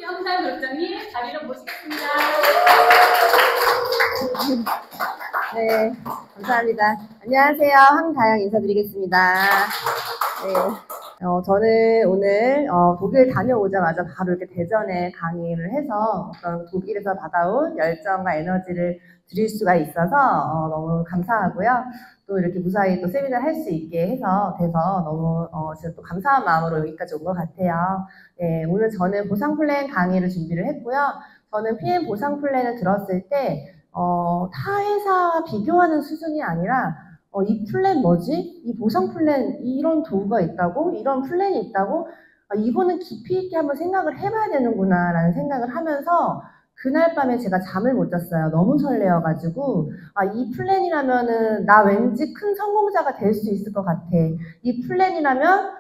황다영 그룹장님 자리로 모시겠습니다. 네, 감사합니다. 안녕하세요. 황다영 인사드리겠습니다. 네, 저는 오늘 독일 다녀오자마자 바로 이렇게 대전에 강의를 해서 어떤 독일에서 받아온 열정과 에너지를 드릴 수가 있어서 너무 감사하고요. 또 이렇게 무사히 또 세미나를 할 수 있게 돼서 너무 진짜 또 감사한 마음으로 여기까지 온 것 같아요. 네, 오늘 저는 보상 플랜 강의를 준비를 했고요. 저는 PM 보상 플랜을 들었을 때 타 회사 비교하는 수준이 아니라 이 플랜 뭐지? 이 보상 플랜 이런 도구가 있다고? 이런 플랜이 있다고? 이거는 깊이 있게 한번 생각을 해봐야 되는구나 라는 생각을 하면서 그날 밤에 제가 잠을 못 잤어요. 너무 설레어가지고 이 플랜이라면은 나 왠지 큰 성공자가 될 수 있을 것 같아. 이 플랜이라면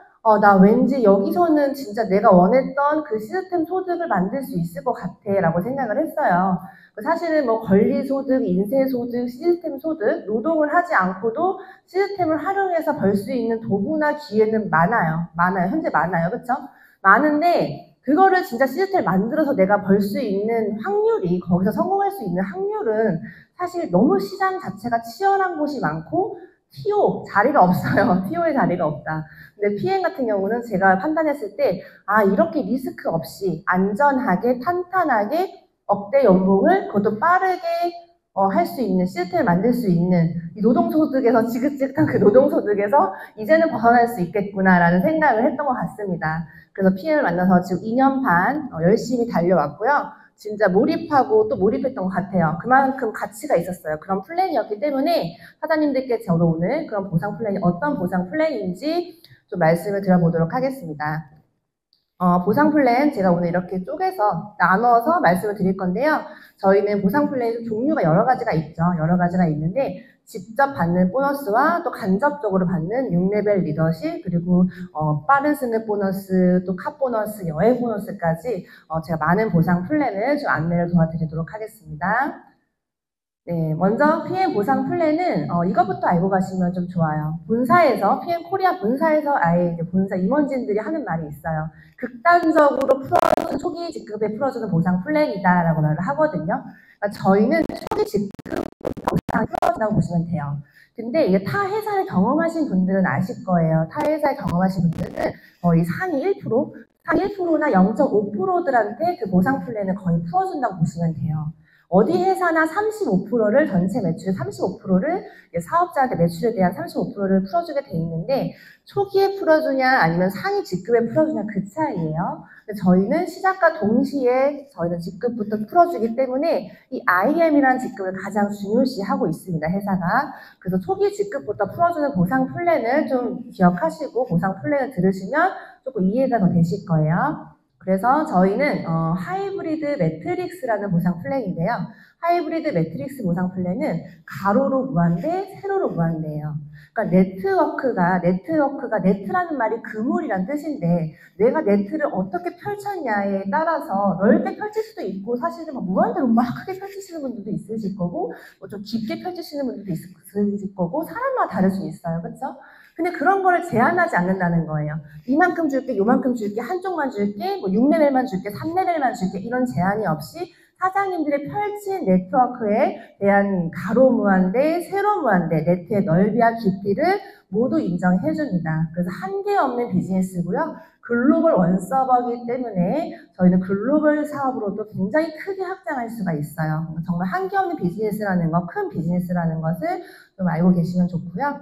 나 왠지 여기서는 진짜 내가 원했던 그 시스템 소득을 만들 수 있을 것 같아 라고 생각을 했어요. 사실은 뭐 권리소득, 인세소득, 시스템 소득, 노동을 하지 않고도 시스템을 활용해서 벌 수 있는 도구나 기회는 많아요. 현재 많아요. 그렇죠? 많은데 그거를 진짜 시스템을 만들어서 내가 벌 수 있는 확률이, 거기서 성공할 수 있는 확률은 사실 너무 시장 자체가 치열한 곳이 많고 TO 자리가 없어요. TO의 자리가 없다. 근데 PM 같은 경우는 제가 판단했을 때 이렇게 리스크 없이 안전하게 탄탄하게 억대 연봉을 그것도 빠르게 할 수 있는 시스템을 만들 수 있는 이 노동소득에서 지긋지긋한 그 노동소득에서 이제는 벗어날 수 있겠구나라는 생각을 했던 것 같습니다. 그래서 PM을 만나서 지금 2년 반 열심히 달려왔고요. 진짜 몰입하고 또 몰입했던 것 같아요. 그만큼 가치가 있었어요. 그런 플랜이었기 때문에 사장님들께 저도 오늘 그런 보상 플랜이 어떤 보상 플랜인지 좀 말씀을 드려보도록 하겠습니다. 보상 플랜 제가 오늘 이렇게 쪼개서 나눠서 말씀을 드릴 건데요. 저희는 보상 플랜이 종류가 여러 가지가 있죠. 여러 가지가 있는데 직접 받는 보너스와 또 간접적으로 받는 6레벨 리더십, 그리고 빠른 스냅 보너스, 또 카 보너스, 여행 보너스까지 제가 많은 보상 플랜을 좀 안내를 도와드리도록 하겠습니다. 네, 먼저 PM 보상 플랜은 이것부터 알고 가시면 좀 좋아요. 본사에서, PM 코리아 본사에서 아예 이제 본사 임원진들이 하는 말이 있어요. 극단적으로 풀어주는 초기 직급에 풀어주는 보상 플랜이다라고 말을 하거든요. 그러니까 저희는 초기 직급 보상 풀어준다고 보시면 돼요. 근데 이게 타 회사를 경험하신 분들은 아실 거예요. 타 회사를 경험하신 분들은 거의 상위 1%나 0.5%들한테 그 보상 플랜을 거의 풀어준다고 보시면 돼요. 어디 회사나 35%를 전체 매출의 35%를 사업자한테 매출에 대한 35%를 풀어주게 돼 있는데 초기에 풀어주냐 아니면 상위 직급에 풀어주냐 그 차이예요. 저희는 시작과 동시에 저희는 직급부터 풀어주기 때문에 이 IM이라는 직급을 가장 중요시하고 있습니다. 회사가. 그래서 초기 직급부터 풀어주는 보상 플랜을 좀 기억하시고 보상 플랜을 들으시면 조금 이해가 더 되실 거예요. 그래서 저희는 하이브리드 매트릭스라는 보상 플랜인데요. 하이브리드 매트릭스 보상 플랜은 가로로 무한대, 세로로 무한대예요. 그러니까 네트라는 말이 그물이란 뜻인데 내가 네트를 어떻게 펼쳤냐에 따라서 넓게 펼칠 수도 있고 사실은 무한대로 막 크게 펼치시는 분들도 있으실 거고 좀 깊게 펼치시는 분들도 있으실 거고 사람마다 다를 수 있어요. 그렇죠? 근데 그런 거를 제한하지 않는다는 거예요. 이만큼 줄게, 요만큼 줄게, 한쪽만 줄게, 6레벨만 줄게, 3레벨만 줄게 이런 제한이 없이 사장님들의 펼친 네트워크에 대한 가로 무한대, 세로 무한대, 네트의 넓이와 깊이를 모두 인정해 줍니다. 그래서 한계 없는 비즈니스고요. 글로벌 원서버이기 때문에 저희는 글로벌 사업으로도 굉장히 크게 확장할 수가 있어요. 정말 한계 없는 비즈니스라는 것, 큰 비즈니스라는 것을 좀 알고 계시면 좋고요.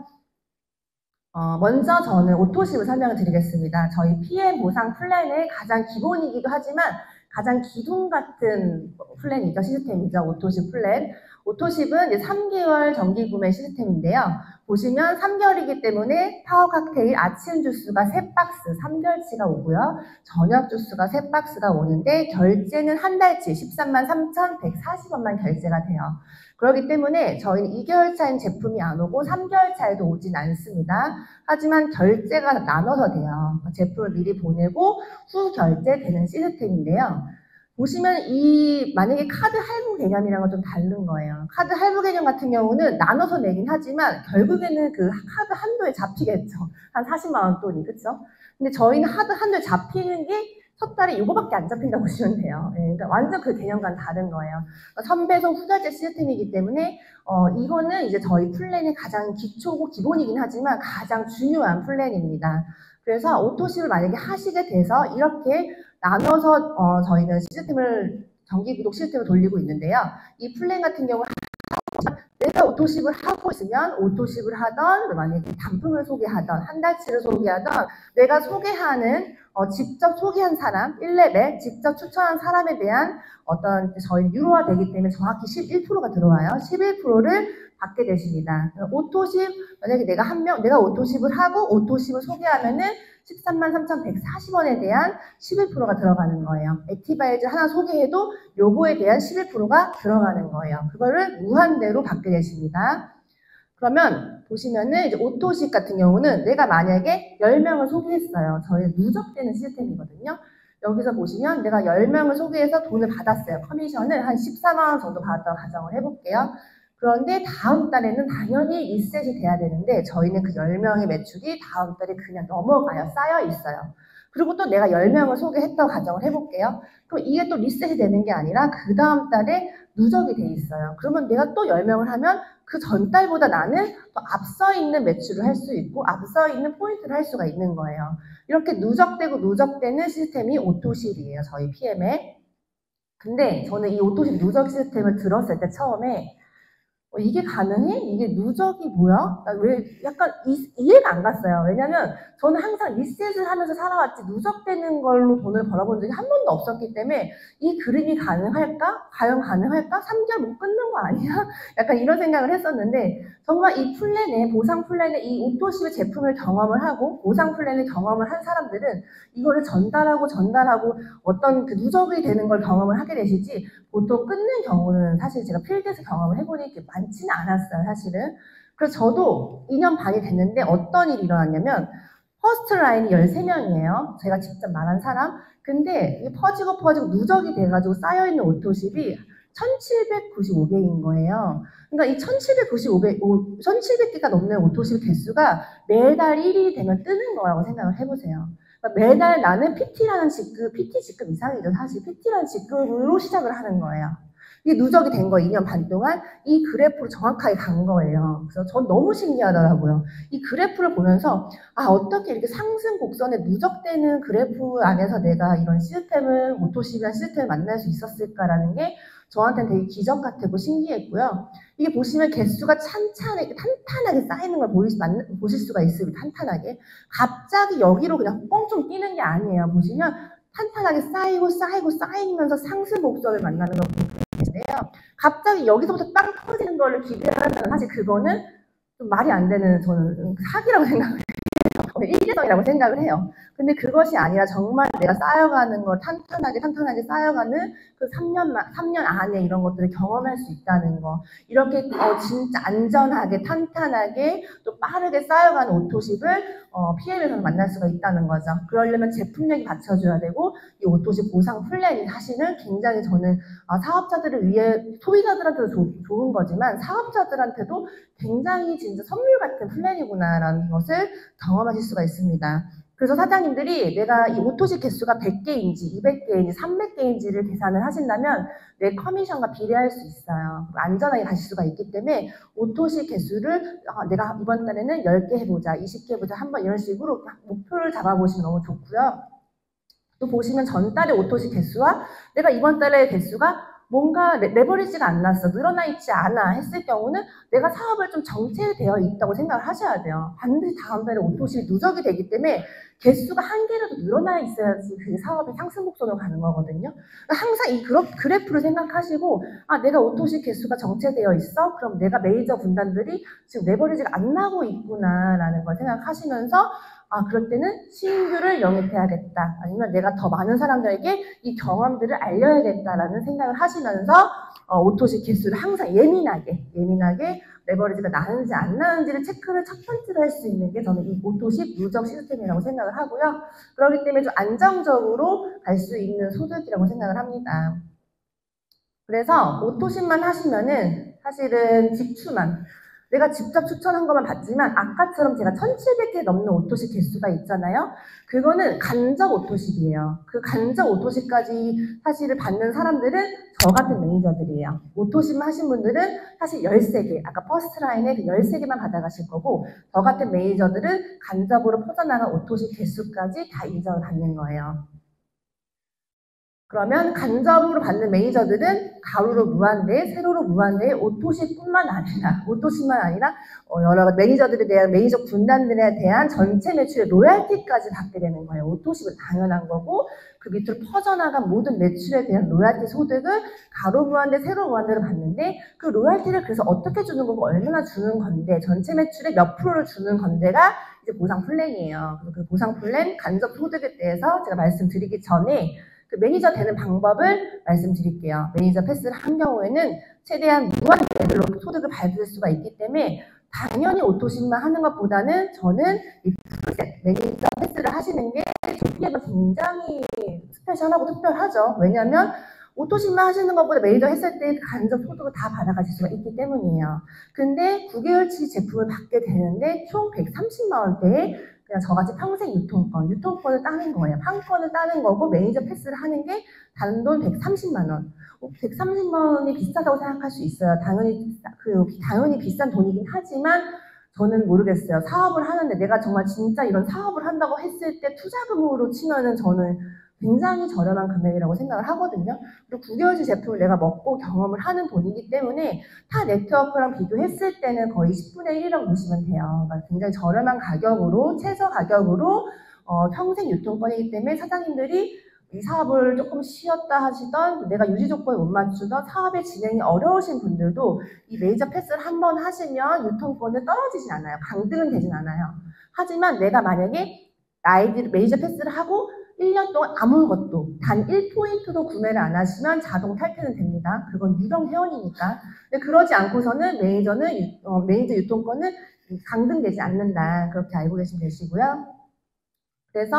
먼저 저는 오토십을 설명을 드리겠습니다. 저희 PM 보상 플랜의 가장 기본이기도 하지만 가장 기둥 같은 플랜이죠. 시스템이죠. 오토십 플랜. 오토십은 이제 3개월 정기 구매 시스템인데요. 보시면 3개월이기 때문에 파워 칵테일 아침 주스가 3박스, 3개월치가 오고요. 저녁 주스가 3박스가 오는데 결제는 한 달치 133,140원만 결제가 돼요. 그렇기 때문에 저희는 2개월 차인 제품이 안 오고 3개월 차에도 오진 않습니다. 하지만 결제가 나눠서 돼요. 제품을 미리 보내고 후 결제되는 시스템인데요. 보시면 만약에 카드 할부 개념이랑 좀 다른 거예요. 카드 할부 개념 같은 경우는 나눠서 내긴 하지만 결국에는 그 카드 한도에 잡히겠죠. 한 40만 원 돈이, 그쵸? 근데 저희는 카드 한도에 잡히는 게 첫 달에 이거밖에 안 잡힌다고 보시면 돼요. 예, 그러니까 완전 그 개념과는 다른 거예요. 선배송 후자재 시스템이기 때문에 이거는 이제 저희 플랜의 가장 기초고 기본이긴 하지만 가장 중요한 플랜입니다. 그래서 오토십을 만약에 하시게 돼서 이렇게 나눠서 저희는 정기구독 시스템을 돌리고 있는데요. 이 플랜 같은 경우는 내가 오토십을 하고 있으면 오토십을 하던 만약에 단품을 소개하던 한 달치를 소개하던 내가 소개하는 직접 소개한 사람 1렙에 직접 추천한 사람에 대한 어떤 저희 유로화 되기 때문에 정확히 11%가 들어와요. 11%를 받게 되십니다. 오토십 만약에 내가 오토십을 하고 오토십을 소개하면은 133,140원에 대한 11%가 들어가는 거예요. 액티바이즈 하나 소개해도 요거에 대한 11%가 들어가는 거예요. 그거를 무한대로 받게 되십니다. 그러면 보시면은 이제 오토십 같은 경우는 내가 만약에 10명을 소개했어요. 저희 누적되는 시스템이거든요. 여기서 보시면 내가 10명을 소개해서 돈을 받았어요. 커미션을 한 14만 원 정도 받았다고 가정을 해볼게요. 그런데 다음 달에는 당연히 리셋이 돼야 되는데 저희는 그 10명의 매출이 다음 달에 그냥 넘어가요. 쌓여 있어요. 그리고 또 내가 10명을 소개했다고 가정을 해볼게요. 그럼 이게 또 리셋이 되는 게 아니라 그 다음 달에 누적이 돼 있어요. 그러면 내가 또 10명을 하면 그 전달보다 나는 또 앞서 있는 매출을 할 수 있고 앞서 있는 포인트를 할 수가 있는 거예요. 이렇게 누적되고 누적되는 시스템이 오토십이에요. 저희 PM에. 근데 저는 이 오토십 누적 시스템을 들었을 때 처음에 이게 가능해? 이게 누적이 뭐야? 왜 약간 이해가 안 갔어요. 왜냐면 저는 항상 리셋을 하면서 살아왔지 누적되는 걸로 돈을 벌어본 적이 한 번도 없었기 때문에 이 그림이 가능할까? 과연 가능할까? 3개월 못 끊는 거 아니야? 약간 이런 생각을 했었는데 정말 이 플랜에 보상 플랜에 이 오토십의 제품을 경험을 하고 보상 플랜을 경험을 한 사람들은 이거를 전달하고 어떤 그 누적이 되는 걸 경험을 하게 되시지 보통 끊는 경우는 사실 제가 필드에서 경험을 해보니 이렇게 많지는 않았어요, 사실은. 그래서 저도 2년 반이 됐는데 어떤 일이 일어났냐면 퍼스트 라인이 13명이에요. 제가 직접 말한 사람. 근데 이게 퍼지고 누적이 돼가지고 쌓여있는 오토십이 1795개인 거예요. 그러니까 이 1700개가 넘는 오토십 개수가 매달 1일이 되면 뜨는 거라고 생각을 해보세요. 그러니까 매달 나는 PT라는 직급, PT 직급 이상이죠. 사실 PT라는 직급으로 시작을 하는 거예요. 이게 누적이 된 거 2년 반 동안 이 그래프로 정확하게 간 거예요. 그래서 전 너무 신기하더라고요. 이 그래프를 보면서 어떻게 이렇게 상승 곡선에 누적되는 그래프 안에서 내가 이런 시스템을 오토십이라는 시스템을 만날 수 있었을까라는 게 저한테는 되게 기적 같고 신기했고요. 이게 보시면 개수가 탄탄하게 쌓이는 걸 보실 수가 있습니다. 탄탄하게. 갑자기 여기로 그냥 뻥좀 뛰는 게 아니에요. 보시면 탄탄하게 쌓이면서 상승 곡선을 만나는 걸 보는데요. 갑자기 여기서부터 빵 터지는 거를 기대하면 사실 그거는 좀 말이 안 되는 저는 사기라고 생각해요. 일개성이라고 생각을 해요. 근데 그것이 아니라 정말 내가 쌓여가는 걸 탄탄하게 쌓여가는 그 3년 안에 이런 것들을 경험할 수 있다는 거. 이렇게 진짜 안전하게, 탄탄하게, 또 빠르게 쌓여가는 오토십을 PM에서 만날 수가 있다는 거죠. 그러려면 제품력이 받쳐줘야 되고, 이 오토십 보상 플랜이 사실은 굉장히 저는 사업자들을 위해, 소비자들한테도 좋은 거지만, 사업자들한테도 굉장히 진짜 선물 같은 플랜이구나라는 것을 경험하실 수가 있습니다. 그래서 사장님들이 내가 이 오토십 개수가 100개인지 200개인지 300개인지를 계산을 하신다면 내 커미션과 비례할 수 있어요. 안전하게 가실 수가 있기 때문에 오토십 개수를 내가 이번 달에는 10개 해보자, 20개 해보자 한번 이런 식으로 목표를 잡아보시면 너무 좋고요. 또 보시면 전달의 오토십 개수와 내가 이번 달의 개수가 뭔가 레버리지가 안 났어, 늘어나 있지 않아 했을 경우는 내가 사업을 좀 정체되어 있다고 생각을 하셔야 돼요. 반드시 다음 달에 오토십이 누적이 되기 때문에 개수가 한 개라도 늘어나 있어야지 그 사업이 상승 곡선으로 가는 거거든요. 그러니까 항상 이 그래프를 생각하시고 내가 오토십 개수가 정체되어 있어? 그럼 내가 메이저 분단들이 지금 레버리지가 안 나고 있구나라는 걸 생각하시면서 그럴 때는 신규를 영입해야겠다. 아니면 내가 더 많은 사람들에게 이 경험들을 알려야겠다라는 생각을 하시면서 오토십 개수를 항상 예민하게 레버리지가 나는지 안 나는지를 체크를 첫 번째로 할 수 있는 게 저는 이 오토십 누적 시스템이라고 생각을 하고요. 그렇기 때문에 좀 안정적으로 갈 수 있는 소득이라고 생각을 합니다. 그래서 오토십만 하시면은 사실은 직추만 내가 직접 추천한 것만 봤지만 아까처럼 제가 1,700개 넘는 오토십 개수가 있잖아요. 그거는 간접 오토십이에요. 그 간접 오토십까지 사실을 받는 사람들은 저 같은 매니저들이에요. 오토십 하신 분들은 사실 13개, 아까 퍼스트 라인에 그 13개만 받아가실 거고 저 같은 매니저들은 간접으로 퍼져나간 오토십 개수까지 다 인정을 받는 거예요. 그러면 간접으로 받는 매니저들은 가로로 무한대, 세로로 무한대, 오토십뿐만 아니라, 오토십만 아니라 여러 매니저들에 대한 매니저 군단들에 대한 전체 매출의 로얄티까지 받게 되는 거예요. 오토십은 당연한 거고 그 밑으로 퍼져나간 모든 매출에 대한 로얄티 소득을 가로 무한대, 세로 무한대로 받는데 그 로얄티를 그래서 어떻게 주는 거고 얼마나 주는 건데 전체 매출의 몇 프로를 주는 건데가 이제 보상 플랜이에요. 그 보상 플랜 간접 소득에 대해서 제가 말씀드리기 전에 그 매니저 되는 방법을 말씀드릴게요. 매니저 패스를 한 경우에는 최대한 무한대로 소득을 받을 수가 있기 때문에 당연히 오토십만 하는 것보다는 저는 이 매니저 패스를 하시는 게 저에게 굉장히 스페셜하고 특별하죠. 왜냐하면 오토십만 하시는 것보다 매니저 했을 때 간접 소득을 다 받아가실 수가 있기 때문이에요. 근데 9개월치 제품을 받게 되는데 총 130만 원대에 그냥 저같이 평생 유통권을 따는 거예요. 판권을 따는 거고 매니저 패스를 하는 게 단돈 130만 원. 130만 원이 비싸다고 생각할 수 있어요. 당연히 비싼 돈이긴 하지만 저는 모르겠어요. 사업을 하는데 내가 정말 진짜 이런 사업을 한다고 했을 때 투자금으로 치면은 저는 굉장히 저렴한 금액이라고 생각을 하거든요. 그리고 9개월치 제품을 내가 먹고 경험을 하는 돈이기 때문에 타 네트워크랑 비교했을 때는 거의 10분의 1이라고 보시면 돼요. 그러니까 굉장히 저렴한 가격으로, 최저 가격으로 평생 유통권이기 때문에 사장님들이 이 사업을 조금 쉬었다 하시던 내가 유지 조건을 못 맞추던 사업의 진행이 어려우신 분들도 이 매니저 패스를 한번 하시면 유통권은 떨어지진 않아요. 강등은 되진 않아요. 하지만 내가 만약에 아이들 매니저 패스를 하고 1년 동안 아무것도 단 1포인트도 구매를 안 하시면 자동 탈퇴는 됩니다. 그건 유령 회원이니까. 근데 그러지 않고서는 매니저 유통권은 강등되지 않는다. 그렇게 알고 계시면 되시고요. 그래서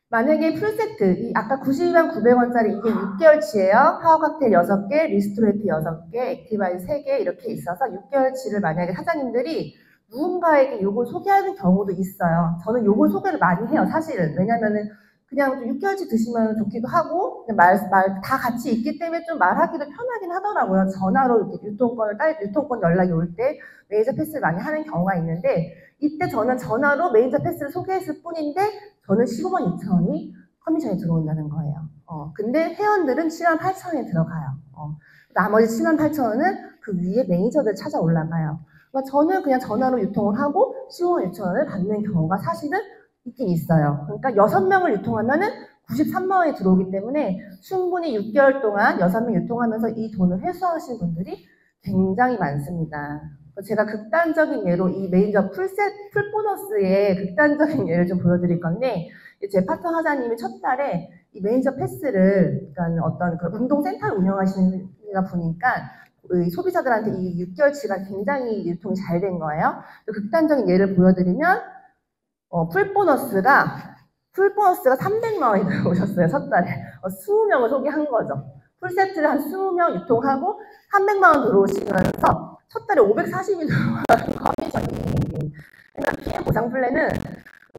만약에 풀세트, 아까 92만 900원짜리 이게 6개월치예요. 파워 칵테일 6개, 리스토레이트 6개, 액티바이 3개 이렇게 있어서 6개월치를 만약에 사장님들이 누군가에게 이걸 소개하는 경우도 있어요. 저는 이걸 소개를 많이 해요, 사실은. 왜냐면은 그냥 좀 6개월치 드시면 좋기도 하고 다 같이 있기 때문에 좀 말하기도 편하긴 하더라고요. 전화로 이렇게 유통권 연락이 올 때 매니저 패스를 많이 하는 경우가 있는데 이때 저는 전화로 매니저 패스를 소개했을 뿐인데 저는 15만 2천 원이 커미션이 들어온다는 거예요. 근데 회원들은 7만 8천 원이 들어가요. 나머지 7만 8천 원은 그 위에 매니저들 찾아 올라가요. 그러니까 저는 그냥 전화로 유통을 하고 15만 6천 원을 받는 경우가 사실은 있긴 있어요. 그러니까 6명을 유통하면은 93만 원이 들어오기 때문에 충분히 6개월 동안 6명 유통하면서 이 돈을 회수하신 분들이 굉장히 많습니다. 제가 극단적인 예로 이 매니저 풀보너스의 극단적인 예를 좀 보여드릴 건데 제 파트너 사장님이 첫 달에 이 매니저 패스를 그러니까 어떤 그 운동센터를 운영하시는 분이니까 소비자들한테 이 6개월치가 굉장히 유통이 잘 된 거예요. 극단적인 예를 보여드리면 풀보너스가 300만 원이 들어오셨어요. 첫 달에. 20명을 소개한 거죠. 풀세트를 한 20명 유통하고 300만 원 들어오시면서 첫 달에 540이 들어가는 커미션이. 그러니까 PM 보상 플랜은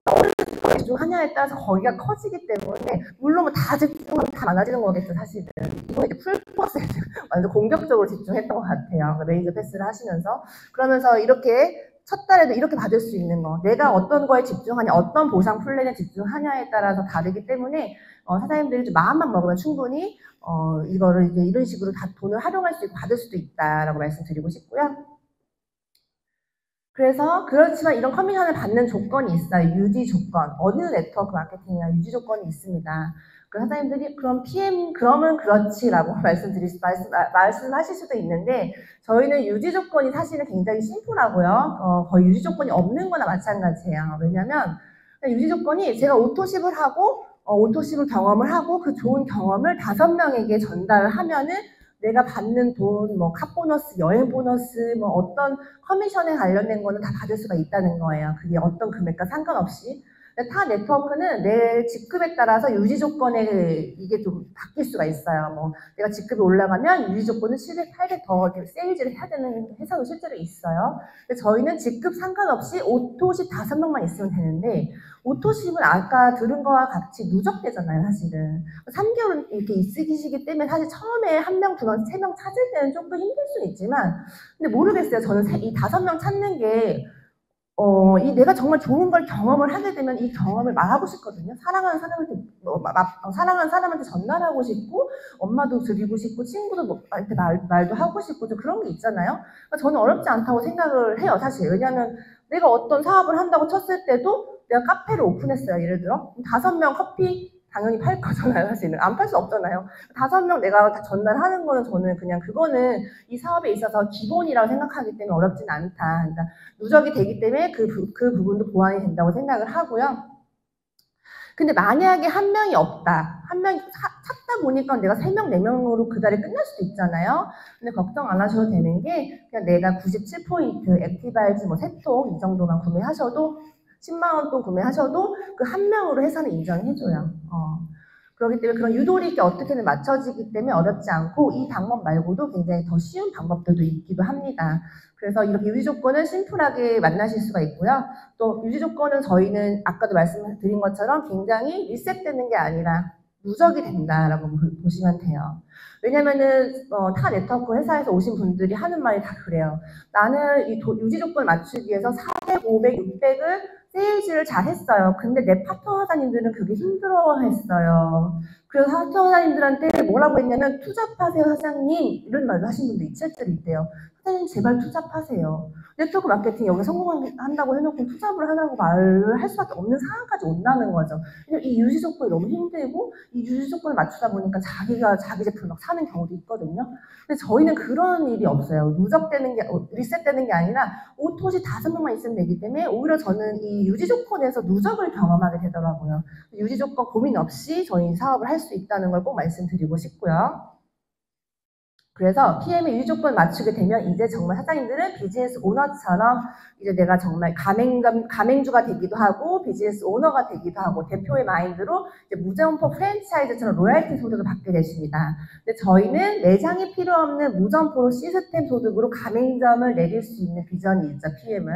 어느 거에 집중하냐에 따라서 거기가 커지기 때문에 물론 다 집중하면 다 많아지는 거겠죠, 사실은. 이거 이제 풀버스에 완전 공격적으로 집중했던 것 같아요. 매니저 패스를 하시면서. 그러면서 이렇게 첫 달에도 이렇게 받을 수 있는 거, 내가 어떤 거에 집중하냐, 어떤 보상 플랜에 집중하냐에 따라서 다르기 때문에 사장님들이 좀 마음만 먹으면 충분히 이거를 이제 이런 식으로 다 돈을 활용할 수 있고 받을 수도 있다라고 말씀드리고 싶고요. 그래서 그렇지만 이런 커미션을 받는 조건이 있어요. 유지 조건. 어느 네트워크 마케팅이나 유지 조건이 있습니다. 그 사장님들이 그럼 그러면 그렇지라고 말씀하실 수도 있는데 저희는 유지 조건이 사실은 굉장히 심플하고요. 거의 유지 조건이 없는 거나 마찬가지예요. 왜냐면 유지 조건이 제가 오토십을 하고 오토십을 경험을 하고 그 좋은 경험을 5명에게 전달을 하면은 내가 받는 돈, 뭐 카보너스, 여행 보너스, 뭐 어떤 커미션에 관련된 거는 다 받을 수가 있다는 거예요. 그게 어떤 금액과 상관없이. 근데 타 네트워크는 내 직급에 따라서 유지 조건에 이게 좀 바뀔 수가 있어요. 뭐 내가 직급이 올라가면 유지 조건은 700, 800 더 이렇게 세일즈를 해야 되는 회사도 실제로 있어요. 근데 저희는 직급 상관없이 오토십 5명만 있으면 되는데 오토십은 아까 들은 거와 같이 누적되잖아요, 사실은. 3개월 이렇게 있으시기 때문에 사실 처음에 1명, 2명, 3명 찾을 때는 조금 힘들 수는 있지만 근데 모르겠어요. 저는 이 5명 찾는 게 이 내가 정말 좋은 걸 경험을 하게 되면 이 경험을 말하고 싶거든요. 사랑하는 사람한테, 사랑하는 사람한테 전달하고 싶고, 엄마도 드리고 싶고, 친구도 한테 말도 하고 싶고, 좀 그런 게 있잖아요. 그러니까 저는 어렵지 않다고 생각을 해요, 사실. 왜냐하면 내가 어떤 사업을 한다고 쳤을 때도 내가 카페를 오픈했어요, 예를 들어. 5명 커피 당연히 팔 거잖아요, 사실은. 안 팔 수 없잖아요. 5명 내가 다 전달하는 거는 저는 그냥 그거는 이 사업에 있어서 기본이라고 생각하기 때문에 어렵진 않다. 그러니까 누적이 되기 때문에 그 부분도 보완이 된다고 생각을 하고요. 근데 만약에 1명이 없다. 1명이 찾다 보니까 내가 3명, 4명으로 그 달에 끝날 수도 있잖아요. 근데 걱정 안 하셔도 되는 게 그냥 내가 97포인트, 액티바이즈, 뭐 세통 이 정도만 구매하셔도 10만원 돈 구매하셔도 그 1명으로 회사는 인정해줘요. 그렇기 때문에 그런 유도리가 어떻게든 맞춰지기 때문에 어렵지 않고 이 방법 말고도 굉장히 더 쉬운 방법들도 있기도 합니다. 그래서 이렇게 유지 조건을 심플하게 만나실 수가 있고요. 또 유지 조건은 저희는 아까도 말씀드린 것처럼 굉장히 리셋되는 게 아니라 누적이 된다라고 보시면 돼요. 왜냐면은 타 네트워크 회사에서 오신 분들이 하는 말이 다 그래요. 나는 이 유지 조건을 맞추기 위해서 400, 500, 600을 세일즈를 잘 했어요. 근데 내 파트너 사장님들은 그게 힘들어했어요. 그래서 파트너 사장님들한테 뭐라고 했냐면 투잡하세요 사장님 이런 말도 하신 분도 실제로 있대요. 사장님 제발 투잡하세요. 네트워크 마케팅 여기 성공한다고 해놓고 투잡을 하라고 말을 할 수밖에 없는 상황까지 온다는 거죠. 이 유지 조건이 너무 힘들고 이 유지 조건을 맞추다 보니까 자기가 자기 제품을 막 사는 경우도 있거든요. 근데 저희는 그런 일이 없어요. 누적되는 게 리셋되는 게 아니라 오토시 5명만 있으면 되기 때문에 오히려 저는 이 유지 조건에서 누적을 경험하게 되더라고요. 유지 조건 고민 없이 저희 사업을 할 수 있다는 걸 꼭 말씀드리고 싶고요. 그래서 PM의 유지 조건을 맞추게 되면 이제 정말 사장님들은 비즈니스 오너처럼 이제 내가 정말 가맹주가 되기도 하고 비즈니스 오너가 되기도 하고 대표의 마인드로 이제 무점포 프랜차이즈처럼 로얄티 소득을 받게 되십니다. 근데 저희는 매장이 필요 없는 무점포로 시스템 소득으로 가맹점을 내릴 수 있는 비전이 있죠, PM은.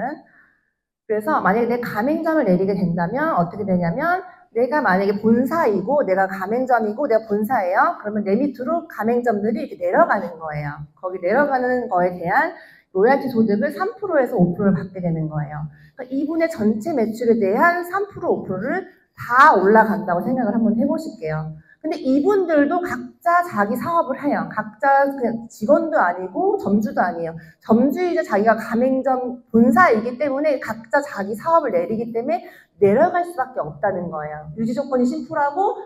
그래서 만약에 내 가맹점을 내리게 된다면 어떻게 되냐면 내가 만약에 본사이고 내가 가맹점이고 내가 본사예요. 그러면 내 밑으로 가맹점들이 이렇게 내려가는 거예요. 거기 내려가는 거에 대한 로얄티 소득을 3%에서 5%를 받게 되는 거예요. 그러니까 이분의 전체 매출에 대한 3%, 5%를 다 올라간다고 생각을 한번 해보실게요. 근데 이분들도 각자 자기 사업을 해요. 각자 그냥 직원도 아니고 점주도 아니에요. 점주이자 자기가 가맹점 본사이기 때문에 각자 자기 사업을 내리기 때문에 내려갈 수밖에 없다는 거예요. 유지 조건이 심플하고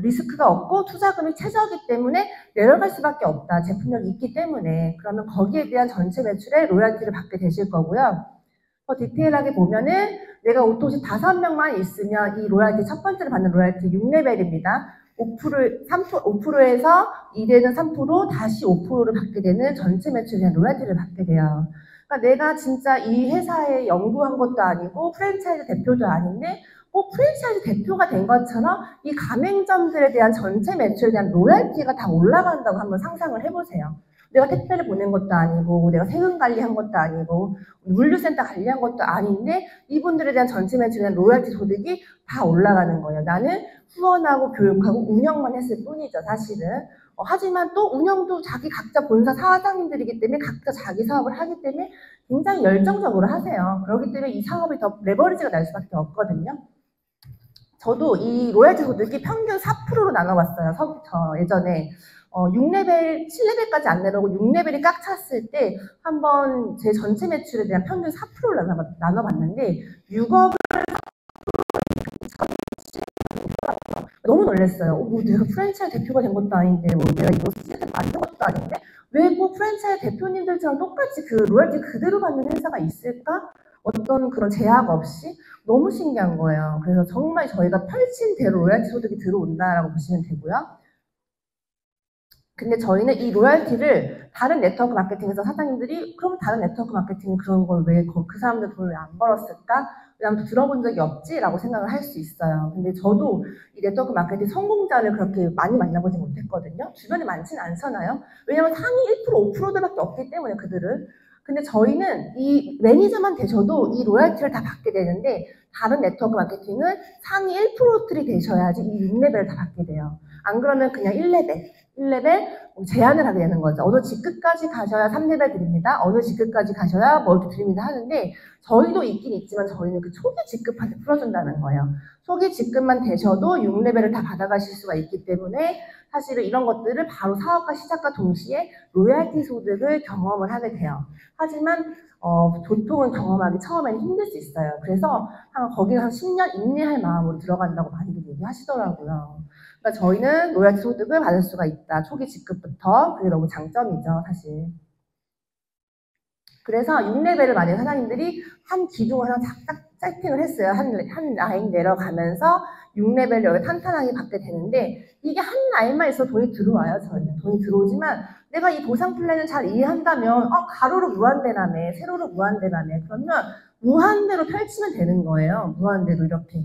리스크가 없고 투자금이 최저이기 때문에 내려갈 수밖에 없다. 제품력이 있기 때문에. 그러면 거기에 대한 전체 매출에 로얄티를 받게 되실 거고요. 더 디테일하게 보면은 내가 오토시 5명만 있으면 이 로얄티 첫 번째로 받는 로얄티 6레벨입니다. 5%에서 2대는 3% 다시 5%를 받게 되는 전체 매출에 대한 로얄티를 받게 돼요. 그러니까 내가 진짜 이 회사에 연구한 것도 아니고 프랜차이즈 대표도 아닌데 꼭 프랜차이즈 대표가 된 것처럼 이 가맹점들에 대한 전체 매출에 대한 로얄티가 다 올라간다고 한번 상상을 해보세요. 내가 택배를 보낸 것도 아니고 내가 세금 관리한 것도 아니고 물류센터 관리한 것도 아닌데 이분들에 대한 전체 매출에 대한 로얄티 소득이 다 올라가는 거예요. 나는 후원하고 교육하고 운영만 했을 뿐이죠, 사실은. 하지만 또 운영도 자기 각자 본사 사장님들이기 때문에 각자 자기 사업을 하기 때문에 굉장히 열정적으로 하세요. 그렇기 때문에 이 사업이 더 레버리지가 날 수밖에 없거든요. 저도 이 로얄티 소득이 평균 4%로 나눠봤어요. 저 예전에 6레벨, 7레벨까지 안 내려오고 6레벨이 꽉 찼을 때 한번 제 전체 매출에 대한 평균 4%를 나눠봤는데 6억을 너무 놀랐어요. 뭐 내가 프랜차이즈 대표가 된 것도 아닌데 뭐 내가 이거 시스템 만든 것도 아닌데 왜 꼭 프랜차이즈 대표님들처럼 똑같이 그 로얄티 그대로 받는 회사가 있을까? 어떤 그런 제약 없이 너무 신기한 거예요. 그래서 정말 저희가 펼친 대로 로얄티 소득이 들어온다라고 보시면 되고요. 근데 저희는 이 로열티를 다른 네트워크 마케팅에서 사장님들이 그럼 다른 네트워크 마케팅은 그런 걸 왜 그 사람들 돈을 왜 안 벌었을까? 왜냐면 들어본 적이 없지라고 생각을 할 수 있어요. 근데 저도 이 네트워크 마케팅 성공자를 그렇게 많이 만나보지 못했거든요. 주변에 많지는 않잖아요. 왜냐면 상위 1%, 5%들밖에 없기 때문에 그들은. 근데 저희는 이 매니저만 되셔도 이 로열티를 다 받게 되는데 다른 네트워크 마케팅은 상위 1%들이 되셔야지 이 6레벨을 다 받게 돼요. 안 그러면 그냥 1레벨 제한을 하게 되는 거죠. 어느 직급까지 가셔야 3레벨 드립니다. 어느 직급까지 가셔야 뭐 이렇게 드립니다 하는데 저희도 있긴 있지만 저희는 그 초기 직급한테 풀어준다는 거예요. 초기 직급만 되셔도 6레벨을 다 받아가실 수가 있기 때문에 사실은 이런 것들을 바로 사업과 시작과 동시에 로열티 소득을 경험을 하게 돼요. 하지만 보통은 경험하기 처음에는 힘들 수 있어요. 그래서 거기 한 10년 인내할 마음으로 들어간다고 많이들 얘기하시더라고요. 그러니까 저희는 로열티 소득을 받을 수가 있다. 초기 직급부터. 그게 너무 장점이죠, 사실. 그래서 6레벨을 만약에 사장님들이 한 기둥을 하나 탁탁 세팅을 했어요. 한 라인 내려가면서 6레벨을 여기 탄탄하게 받게 되는데 이게 한 라인만 있어도 돈이 들어와요. 저희는 돈이 들어오지만 내가 이 보상 플랜을 잘 이해한다면 가로로 무한대라며 세로로 무한대라며 그러면 무한대로 펼치면 되는 거예요. 무한대로 이렇게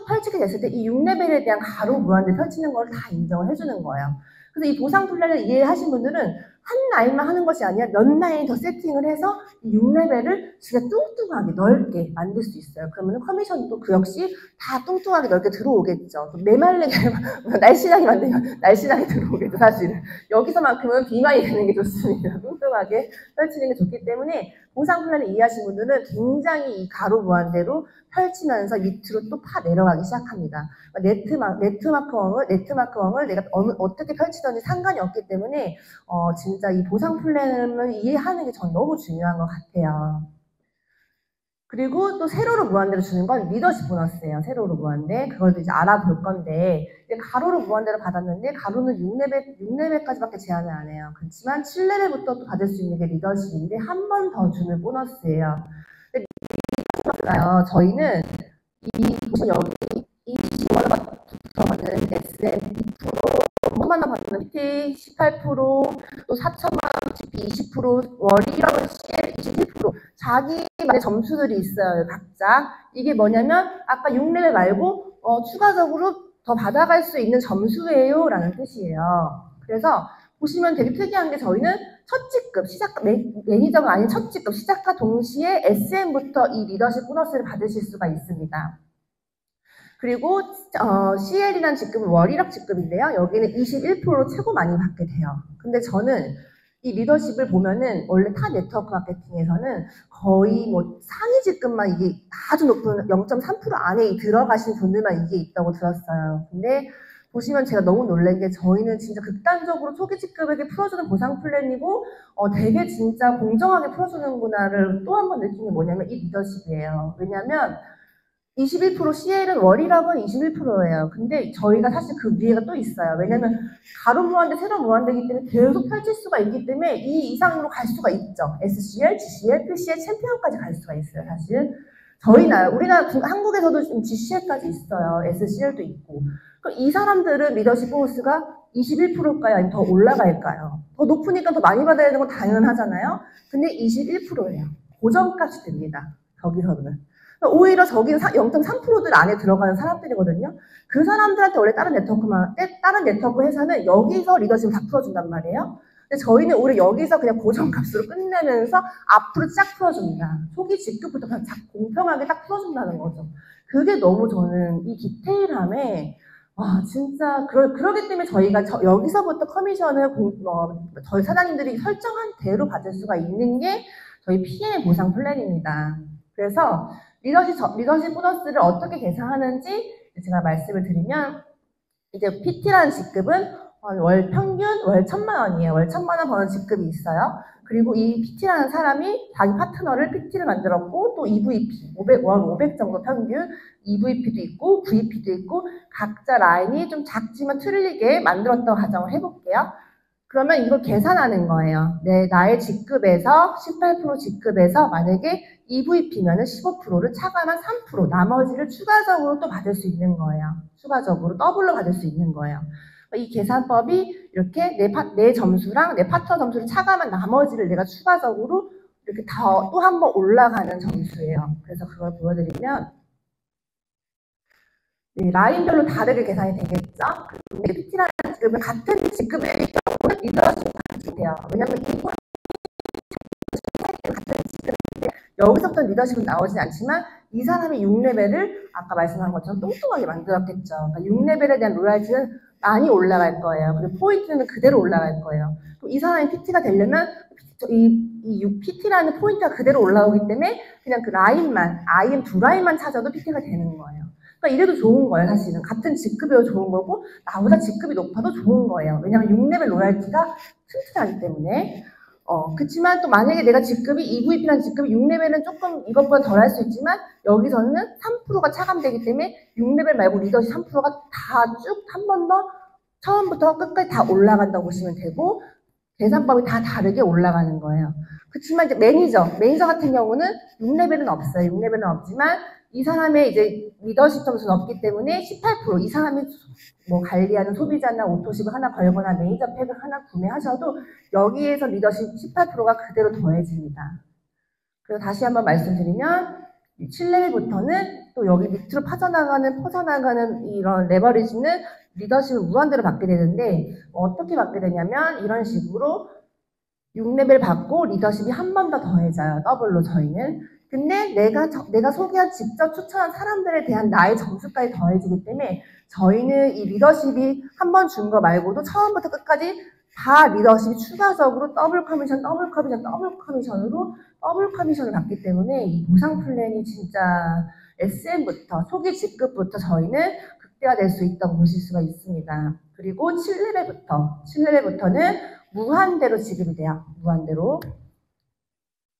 펼치게 됐을 때 이 6레벨에 대한 가로 무한대 펼치는 걸 다 인정을 해주는 거예요. 그래서 이 보상 플랜을 이해하신 분들은 한 라인만 하는 것이 아니라 몇 라인 더 세팅을 해서 이 6레벨을 진짜 뚱뚱하게 넓게 만들 수 있어요. 그러면 커미션도 그 역시 다 뚱뚱하게 넓게 들어오겠죠. 메말리게 날씬하게 만들면 날씬하게 들어오겠죠. 사실은 여기서만큼은 비만이 되는 게 좋습니다. 뚱뚱하게 펼치는 게 좋기 때문에 보상 플랜을 이해하신 분들은 굉장히 이 가로 무한대로 펼치면서 밑으로 또 파 내려가기 시작합니다. 네트마크왕을 내가 어떻게 펼치든지 상관이 없기 때문에 진짜 이 보상 플랜을 이해하는 게 전 너무 중요한 것 같아요. 그리고 또 세로로 무한대로 주는 건 리더십 보너스예요. 세로로 무한대. 그걸 이제 알아볼 건데 가로로 무한대로 받았는데 가로는 6레벨까지밖에 제한을 안 해요. 그렇지만 7레벨부터 또 받을 수 있는 게 리더십인데 한 번 더 주는 보너스예요. 근데 저희는 여기 25만원 받는 SM 2%, 5만원 받는 PT 18%, 또 4천만원 GP 20%, 월이라고 CL 21%. 자기만의 점수들이 있어요, 각자. 이게 뭐냐면, 아까 6레벨 말고, 추가적으로 더 받아갈 수 있는 점수예요, 라는 뜻이에요. 그래서, 보시면 되게 특이한 게 저희는 첫 직급, 매니저가 아닌 첫 직급, 시작과 동시에 SM부터 이 리더십 보너스를 받으실 수가 있습니다. 그리고 CL이라는 직급은 월이락 직급인데요. 여기는 21% 최고 많이 받게 돼요. 근데 저는 이 리더십을 보면은 원래 타 네트워크 마케팅에서는 거의 뭐 상위 직급만 이게 아주 높은 0.3% 안에 들어가신 분들만 이게 있다고 들었어요. 근데 보시면 제가 너무 놀란 게 저희는 진짜 극단적으로 초기 직급에게 풀어주는 보상 플랜이고 되게 진짜 공정하게 풀어주는구나를 또 한 번 느낀 게 뭐냐면 이 리더십이에요. 왜냐면 21% CL은 월이락은 21%예요. 근데 저희가 사실 그 위에가 또 있어요. 왜냐면 가로 무한대, 세로 무한대이기 때문에 계속 펼칠 수가 있기 때문에 이 이상으로 갈 수가 있죠. SCL, GCL, PCL, 챔피언까지 갈 수가 있어요. 사실 우리나라 한국에서도 지금 GCL까지 있어요. SCL도 있고. 그럼 이 사람들은 리더십 보너스가 21%일까요? 아니면 더 올라갈까요? 더 높으니까 더 많이 받아야 되는 건 당연하잖아요. 근데 21%예요. 고정값이 됩니다. 거기서는. 오히려 저기는 0.3%들 안에 들어가는 사람들이거든요. 그 사람들한테 원래 다른 네트워크 회사는 여기서 리더십을 다 풀어준단 말이에요. 근데 저희는 오히려 여기서 그냥 고정값으로 끝내면서 앞으로 쫙 풀어줍니다. 초기 직급부터 그냥 공평하게 딱 풀어준다는 거죠. 그게 너무 저는 이 디테일함에 와 진짜 그러기 때문에 저희가 여기서부터 커미션을 저희 사장님들이 설정한 대로 받을 수가 있는 게 저희 PM 보상 플랜입니다. 그래서 리더십 보너스를 어떻게 계산하는지 제가 말씀을 드리면 이제 PT라는 직급은 월 평균 월 1,000만 원이에요. 월 1,000만 원 버는 직급이 있어요. 그리고 이 PT라는 사람이 자기 파트너를 PT를 만들었고 또 EVP 월 500 정도 평균 EVP도 있고 VP도 있고 각자 라인이 좀 작지만 틀리게 만들었던 가정을 해볼게요. 그러면 이걸 계산하는 거예요. 나의 직급에서 18% 직급에서 만약에 EVP면은 15%를 차감한 3% 나머지를 추가적으로 또 받을 수 있는 거예요. 추가적으로 더블로 받을 수 있는 거예요. 이 계산법이 이렇게 내 점수랑 내 파트너 점수를 차감한 나머지를 내가 추가적으로 이렇게 또 한 번 올라가는 점수예요. 그래서 그걸 보여드리면 라인별로 다르게 계산이 되겠죠? PT라는 직급은 같은 직급의 경우는 리더십이 돼요. 왜냐하면 이 같은 직급인데 여기서부터 리더십은 나오진 않지만 이 사람이 6레벨을 아까 말씀한 것처럼 뚱뚱하게 만들었겠죠. 그러니까 6레벨에 대한 로얄티는 많이 올라갈 거예요. 그리고 포인트는 그대로 올라갈 거예요. 이 사람이 PT가 되려면 이 PT라는 포인트가 그대로 올라오기 때문에 그냥 그 라인만, IM 두 라인만 찾아도 PT가 되는 거예요. 그러니까 이래도 좋은 거예요, 사실은. 같은 직급이어도 좋은 거고, 나보다 직급이 높아도 좋은 거예요. 왜냐면 6레벨 로얄티가 튼튼하기 때문에. 그치만 또 만약에 내가 직급이, EVP라는 직급이 6레벨은 조금 이것보다 덜 할 수 있지만, 여기서는 3%가 차감되기 때문에 6레벨 말고 리더십 3%가 다 쭉 한 번 더 처음부터 끝까지 다 올라간다고 보시면 되고, 계산법이 다 다르게 올라가는 거예요. 그치만 이제 매니저 같은 경우는 6레벨은 없어요. 6레벨은 없지만, 이 사람의 이제 리더십 점수는 없기 때문에 18%, 이 사람이 뭐 관리하는 소비자나 오토십을 하나 걸거나 매니저 팩을 하나 구매하셔도 여기에서 리더십 18%가 그대로 더해집니다. 그리고 다시 한번 말씀드리면 7레벨부터는 또 여기 밑으로 퍼져나가는 이런 레버리지는 리더십을 무한대로 받게 되는데 어떻게 받게 되냐면 이런 식으로 6레벨 받고 리더십이 한 번 더 더해져요. 더블로 저희는. 근데 내가 소개한 직접 추천한 사람들에 대한 나의 점수까지 더해지기 때문에 저희는 이 리더십이 한 번 준 거 말고도 처음부터 끝까지 다 리더십이 추가적으로 더블 커미션으로 더블 커미션을 받기 때문에 이 보상 플랜이 진짜 SM부터 초기 직급부터 저희는 극대화될 수 있다고 보실 수가 있습니다. 그리고 7레벨부터는 무한대로 지급이 돼요. 무한대로.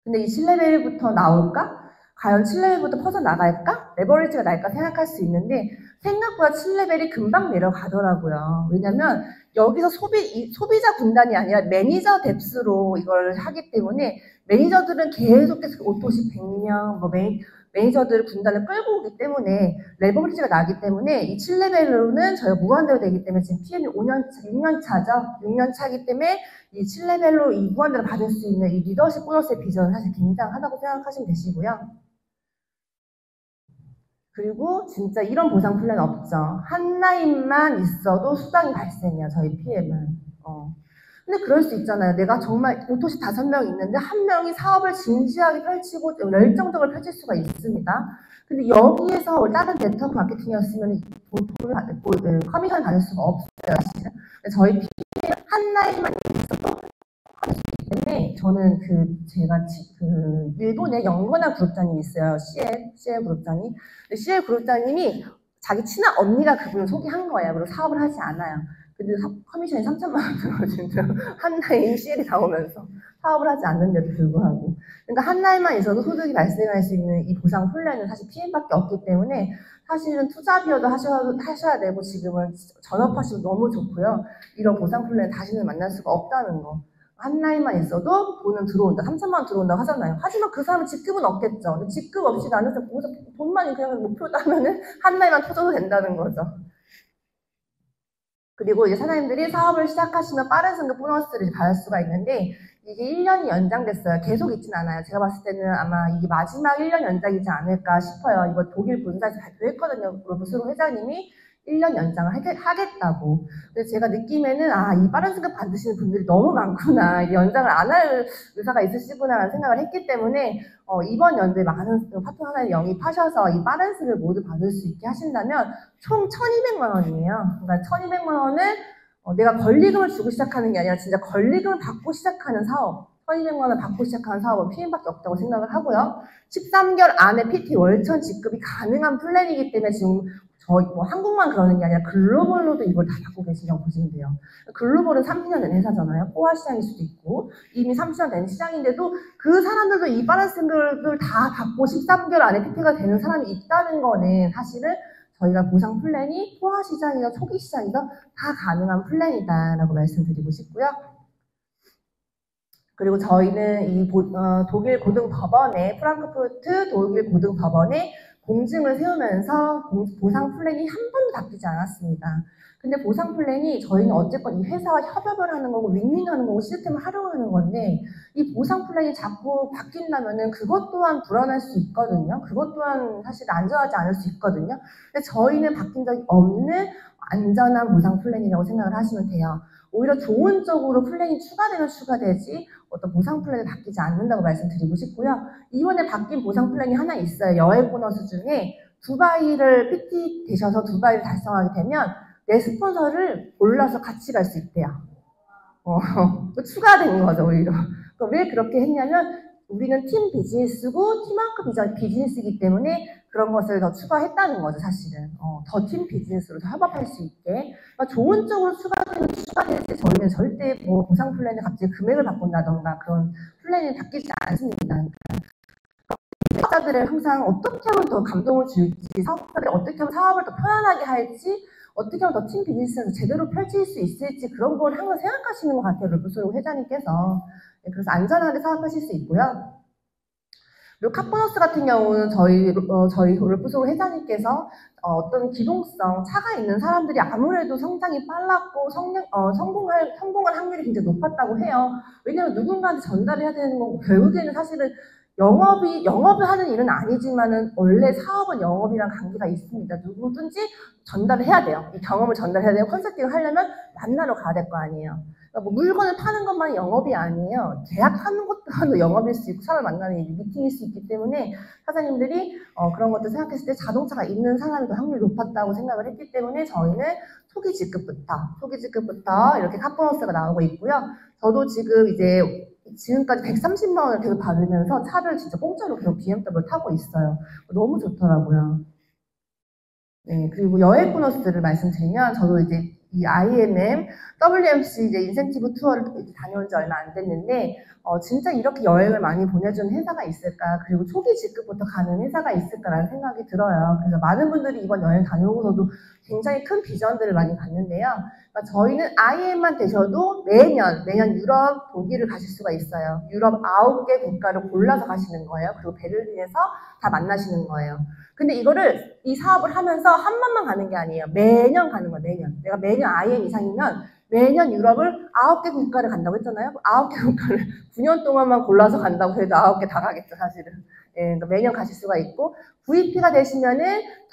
근데 이 7레벨부터 나올까? 과연 7레벨부터 퍼져나갈까? 레버리지가 날까 생각할 수 있는데 생각보다 7레벨이 금방 내려가더라고요. 왜냐면 여기서 소비자 군단이 아니라 매니저 뎁스로 이걸 하기 때문에 매니저들은 계속해서 오토시 100명, 매니저들 군단을 끌고 오기 때문에 레버리지가 나기 때문에 이 7레벨로는 저희가 무한대로 되기 때문에 지금 PM이 6년 차죠. 6년 차이기 때문에 이 7레벨로 이 무한대로 받을 수 있는 이 리더십 보너스의 비전은 사실 굉장하다고 생각하시면 되시고요. 그리고 진짜 이런 보상 플랜 없죠. 한 라인만 있어도 수당이 발생해요. 저희 PM은. 근데 그럴 수 있잖아요. 내가 정말 오토시 5명 있는데 한 명이 사업을 진지하게 펼치고 열정적으로 펼칠 수가 있습니다. 근데 여기에서 다른 네트워크 마케팅이었으면 커미션 받을 수가 없어요. 사실은. 저희 PM 한 라인만 있어도 할 수 있기 때문에 저는 제가 일본에 영건화 그룹장님이 있어요. CL 그룹장님. CL 그룹장님이 자기 친한 언니가 그분을 소개한 거예요. 그리고 사업을 하지 않아요. 근데 커미션이 3천만 원 들어가지고 한 라인 CL이 다 오면서 사업을 하지 않는데도 불구하고. 그러니까 한 라인만 있어도 소득이 발생할 수 있는 이 보상 플랜은 사실 PM밖에 없기 때문에 사실은 투자비어도 하셔야 되고 지금은 전업하시면 너무 좋고요. 이런 보상 플랜 다시는 만날 수가 없다는 거. 한 라인만 있어도 돈은 들어온다. 3천만 원 들어온다고 하잖아요. 하지만 그 사람은 직급은 없겠죠. 직급 없이 나는 거기서 돈만 그냥 목표로 따면은 한 라인만 터져도 된다는 거죠. 그리고 이제 사장님들이 사업을 시작하시면 빠른 승급 보너스를 받을 수가 있는데 이게 1년이 연장됐어요. 계속 있진 않아요. 제가 봤을 때는 아마 이게 마지막 1년 연장이지 않을까 싶어요. 이거 독일 본사에서 발표했거든요. 로브스로 회장님이 1년 연장을 하겠다고. 그래서 제가 느낌에는 이 빠른 승급 받으시는 분들이 너무 많구나. 연장을 안 할 의사가 있으시구나라는 생각을 했기 때문에 이번 연도에 많은 파트너 하나를 영입하셔서 이 빠른 승급을 모두 받을 수 있게 하신다면 총 1,200만 원이에요. 그러니까 1,200만 원을 내가 권리금을 주고 시작하는 게 아니라 진짜 권리금을 받고 시작하는 사업, 1,200만 원 받고 시작하는 사업은 PM밖에 없다고 생각을 하고요. 13개월 안에 PT 월천 직급이 가능한 플랜이기 때문에 지금 저희 한국만 그러는 게 아니라 글로벌로도 이걸 다 받고 계시다고 보시면 돼요. 글로벌은 30년 된 회사잖아요. 포화 시장일 수도 있고 이미 30년 된 시장인데도 그 사람들도 이 빠른 승급을 다 받고 13개월 안에 PT가 되는 사람이 있다는 거는 사실은 저희가 보상 플랜이 포화 시장이나 초기 시장이나 다 가능한 플랜이다라고 말씀드리고 싶고요. 그리고 저희는 이 독일 고등법원에 프랑크푸르트 독일 고등법원에 공증을 세우면서 보상 플랜이 한 번도 바뀌지 않았습니다. 근데 보상 플랜이 저희는 어쨌건 이 회사와 협업을 하는 거고 윈윈하는 거고 시스템을 활용하는 건데 이 보상 플랜이 자꾸 바뀐다면은 그것 또한 불안할 수 있거든요. 그것 또한 사실 안전하지 않을 수 있거든요. 근데 저희는 바뀐 적이 없는 안전한 보상 플랜이라고 생각을 하시면 돼요. 오히려 좋은 쪽으로 플랜이 추가되면 추가되지 어떤 보상 플랜이 바뀌지 않는다고 말씀드리고 싶고요. 이번에 바뀐 보상 플랜이 하나 있어요. 여행 보너스 중에 두바이를 PT 되셔서 두바이를 달성하게 되면 내 스폰서를 골라서 같이 갈 수 있대요. 추가된 거죠, 오히려. 왜 그렇게 했냐면 우리는 팀 비즈니스고 팀워크 비즈니스이기 때문에 그런 것을 더 추가했다는 거죠, 사실은. 더 팀 비즈니스로 더 협업할 수 있게. 그러니까 좋은 쪽으로 추가되면 추가될지 저희는 절대 뭐 보상 플랜에 갑자기 금액을 바꾼다던가 그런 플랜이 바뀌지 않습니다. 사업자들을 항상 어떻게 하면 더 감동을 줄지, 사업자들이 어떻게 하면 사업을 더 편안하게 할지, 어떻게 하면 더 팀 비즈니스를 제대로 펼칠 수 있을지 그런 걸 항상 생각하시는 것 같아요. 르브소르 회장님께서. 그래서 안전하게 사업하실 수 있고요. 그리고 카보너스 같은 경우는 저희 르브소르 회장님께서 어떤 기동성, 차가 있는 사람들이 아무래도 성장이 빨랐고 성공할 확률이 굉장히 높았다고 해요. 왜냐하면 누군가한테 전달해야 되는 거고 결국에는 사실은 영업을 하는 일은 아니지만은 원래 사업은 영업이랑 관계가 있습니다. 누구든지 전달을 해야 돼요. 이 경험을 전달해야 돼요. 컨설팅을 하려면 만나러 가야 될 거 아니에요. 그러니까 뭐 물건을 파는 것만이 영업이 아니에요. 계약하는 것도 영업일 수 있고 사람을 만나는 일이 미팅일 수 있기 때문에 사장님들이 그런 것들 생각했을 때 자동차가 있는 사람이 더 확률이 높았다고 생각을 했기 때문에 저희는 초기 직급부터 이렇게 카보너스가 나오고 있고요. 저도 지금까지 130만 원을 계속 받으면서 차를 진짜 공짜로 계속 BMW를 타고 있어요. 너무 좋더라고요. 네, 그리고 여행 보너스를 말씀드리면 저도 이제 이 IMM, WMC 이제 인센티브 투어를 다녀온 지 얼마 안 됐는데 진짜 이렇게 여행을 많이 보내주는 회사가 있을까, 그리고 초기 직급부터 가는 회사가 있을까라는 생각이 들어요. 그래서 많은 분들이 이번 여행 다녀오고서도 굉장히 큰 비전들을 많이 봤는데요. 그러니까 저희는 IM만 되셔도 매년 유럽, 독일을 가실 수가 있어요. 유럽 9개 국가를 골라서 가시는 거예요. 그리고 베를린에서 다 만나시는 거예요. 근데 이 사업을 하면서 한 번만 가는 게 아니에요. 매년 가는 거예요, 매년. 내가 매년 IM 이상이면 매년 유럽을 9개 국가를 간다고 했잖아요. 9개 국가를 9년 동안만 골라서 간다고 해도 9개 다 가겠죠, 사실은. 예, 그러니까 매년 가실 수가 있고, VP가 되시면은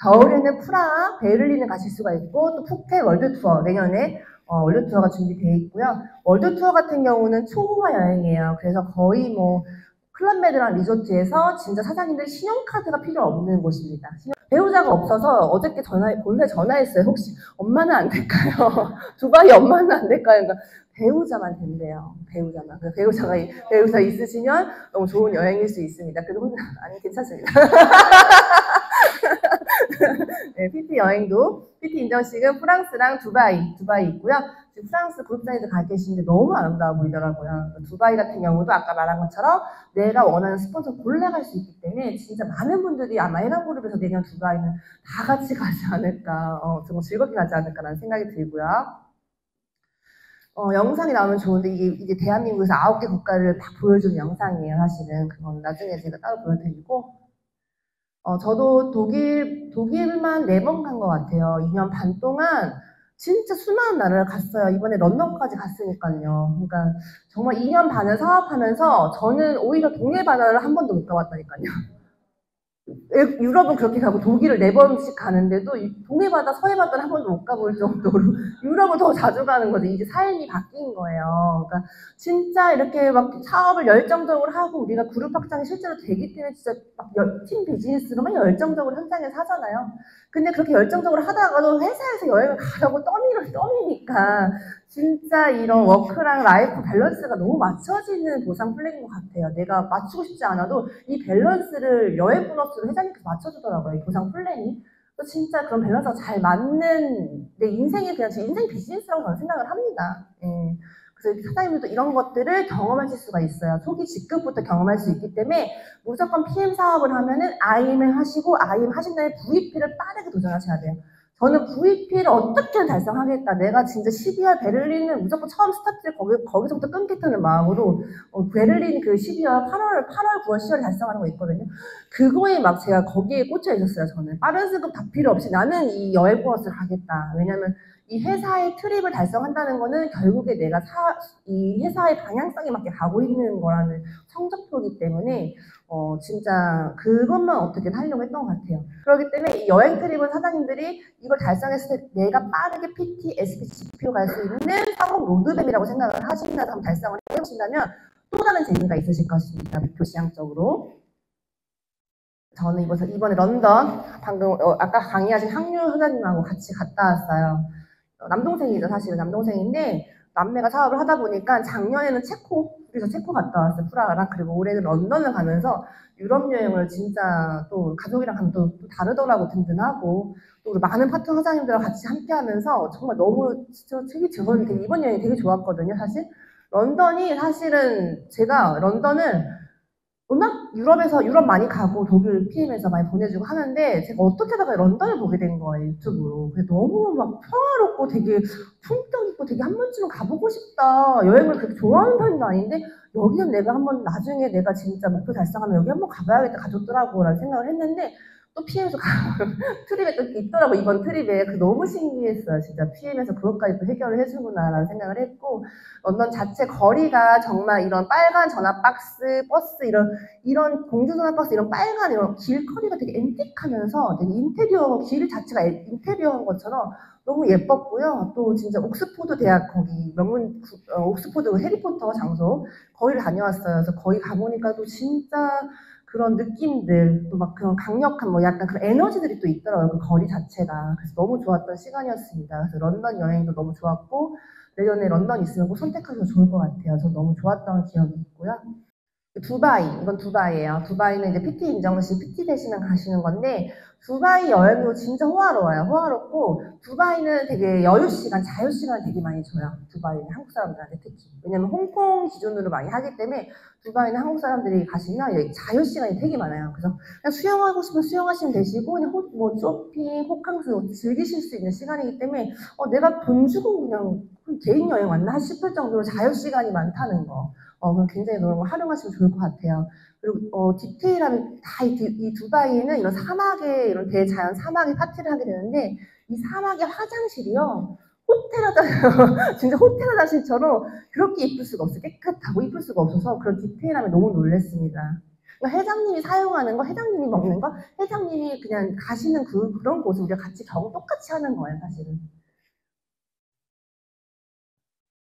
겨울에는 프라하, 베를린을 가실 수가 있고, 또 푸켓 월드 투어, 내년에 월드 투어가 준비되어 있고요. 월드 투어 같은 경우는 초호화 여행이에요. 그래서 거의 클럽메드랑 리조트에서 진짜 사장님들 신용카드가 필요 없는 곳입니다. 배우자가 없어서 어저께 본사에 전화했어요. 혹시 엄마는 안 될까요? 두바이 엄마는 안 될까요? 그러니까 배우자만 된대요. 배우자 있으시면 너무 좋은 여행일 수 있습니다. 그래도 혼자 아니 괜찮습니다. 네, PT 인정식은 프랑스랑 두바이 있고요. 지금 프랑스 그룹사이드 가 계시는데 너무 아름다워 보이더라고요. 두바이 같은 경우도 아까 말한 것처럼 내가 원하는 스폰서 골라갈 수 있기 때문에 진짜 많은 분들이 아마 해남그룹에서 내년 두바이는 다 같이 가지 않을까, 정말 즐겁게 가지 않을까라는 생각이 들고요. 영상이 나오면 좋은데 이게 대한민국에서 9개 국가를 다 보여주는 영상이에요. 사실은 그건 나중에 제가 따로 보여드리고, 저도 독일만 4번 간 것 같아요. 2년 반 동안 진짜 수많은 나라를 갔어요. 이번에 런던까지 갔으니까요. 그러니까 정말 2년 반을 사업하면서 저는 오히려 동해 바다를 한 번도 못 가봤다니까요. 유럽은 그렇게 가고 독일을 4번씩 가는데도 동해 바다, 서해 바다를 한 번도 못 가볼 정도로 유럽을 더 자주 가는 거죠. 이제 삶이 바뀐 거예요. 그러니까 진짜 이렇게 막 사업을 열정적으로 하고 우리가 그룹 확장이 실제로 되기 때문에 진짜 막 팀 비즈니스로만 열정적으로 현장에서 하잖아요. 근데 그렇게 열정적으로 하다가도 회사에서 여행을 가려고 떠미니까 진짜 이런 워크랑 라이프 밸런스가 너무 맞춰지는 보상 플랜인 것 같아요. 내가 맞추고 싶지 않아도 이 밸런스를 여행 보너스로 회장님께서 맞춰주더라고요. 이 보상 플랜이. 진짜 그런 밸런스가 잘 맞는 내 인생이 그냥 제 인생 비즈니스라고 저는 생각을 합니다. 예. 그래서 사장님들도 이런 것들을 경험하실 수가 있어요. 초기 직급부터 경험할 수 있기 때문에 무조건 PM 사업을 하면은 IM을 하시고 IM 하신 다음에 VP를 빠르게 도전하셔야 돼요. 저는 VP를 어떻게든 달성하겠다. 내가 진짜 12월 베를린은 무조건 처음 스타트를 거기서부터 끊겠다는 마음으로 베를린 그 12월, 8월, 9월, 10월에 달성하는 거 있거든요. 그거에 막 제가 거기에 꽂혀 있었어요. 저는 빠른 수급 다 필요 없이 나는 이 여행 보너스를 가겠다. 왜냐면 이 회사의 트립을 달성한다는 거는 결국에 내가 이 회사의 방향성에 맞게 가고 있는 거라는 성적표이기 때문에 진짜 그것만 어떻게 하려고 했던 것 같아요. 그렇기 때문에 이 여행 트립은 사장님들이 이걸 달성했을 때 내가 빠르게 PT, SP, GPO 갈 수 있는 성공 로드맵이라고 생각을 하신다면 달성을 해보신다면 또 다른 재미가 있으실 것입니다. 목표 지향적으로. 저는 이번에 런던 방금 아까 강의하신 항류 회장님하고 같이 갔다 왔어요. 남동생이죠, 사실은 남동생인데 남매가 사업을 하다 보니까 작년에는 그래서 체코 갔다 왔어요, 프라하랑. 그리고 올해는 런던을 가면서 유럽 여행을 진짜 또 가족이랑 가면 또 다르더라고, 든든하고. 또 우리 많은 파트너 사장님들과 같이 함께 하면서 정말 너무 진짜 저는 이번 여행이 되게 좋았거든요, 사실. 런던이 사실은 제가 런던을 워낙 유럽 많이 가고 독일 PM에서 많이 보내주고 하는데 제가 어떻게 하다가 런던을 보게 된 거예요, 유튜브로. 근데 너무 막 평화롭고 되게 품격 있고 되게 한 번쯤은 가보고 싶다. 여행을 그렇게 좋아하는 편도 아닌데 여기는 내가 한번 나중에 내가 진짜 목표 달성하면 여기 한번 가봐야겠다, 가족들하고 라는 생각을 했는데 또 PM에서 트립에 또 있더라고, 이번 트립에. 너무 신기했어요, 진짜. PM에서 그것까지 또 해결을 해주구나라는 생각을 했고, 런던 자체 거리가 정말 이런 빨간 전화박스, 버스, 이런 공중전화버스, 이런 빨간 이런 길거리가 되게 앤틱하면서 되게 길 자체가 인테리어한 것처럼 너무 예뻤고요. 또 진짜 옥스포드 대학 거기 옥스포드 해리포터 장소 거기를 다녀왔어요. 그래서 거기 가보니까 또 진짜 그런 느낌들, 또 막 그런 강력한 약간 그런 에너지들이 또 있더라고요, 그 거리 자체가. 그래서 너무 좋았던 시간이었습니다. 그래서 런던 여행도 너무 좋았고, 내년에 런던 있으면 꼭 선택하셔도 좋을 것 같아요. 저 너무 좋았던 기억이 있고요. 이건 두바이예요. 두바이는 이제 PT 인정시 PT 되시면 가시는 건데, 두바이 여행도 진짜 호화롭고, 두바이는 되게 자유시간 되게 많이 줘요. 두바이는 한국 사람들한테 특히. 왜냐면 홍콩 기준으로 많이 하기 때문에 두바이는 한국 사람들이 가시면 자유시간이 되게 많아요. 그래서 그냥 수영하고 싶으면 수영하시면 되시고, 그냥 쇼핑, 호캉스 즐기실 수 있는 시간이기 때문에 내가 돈 주고 그냥 개인 여행 왔나 싶을 정도로 자유시간이 많다는 거. 그럼 굉장히 너무 활용하시면 좋을 것 같아요. 그리고 디테일하면 이 두바이에는 이런 이런 대자연 사막에 파티를 하게 되는데 이 사막의 화장실이요, 호텔 화장실, 진짜 호텔 화장실처럼 그렇게 이쁠 수가 없어요. 깨끗하고 이쁠 수가 없어서 그런 디테일함에 너무 놀랐습니다. 그러니까 회장님이 사용하는 거, 회장님이 먹는 거, 회장님이 그냥 가시는 그런 곳을 우리가 같이 똑같이 하는 거예요, 사실은.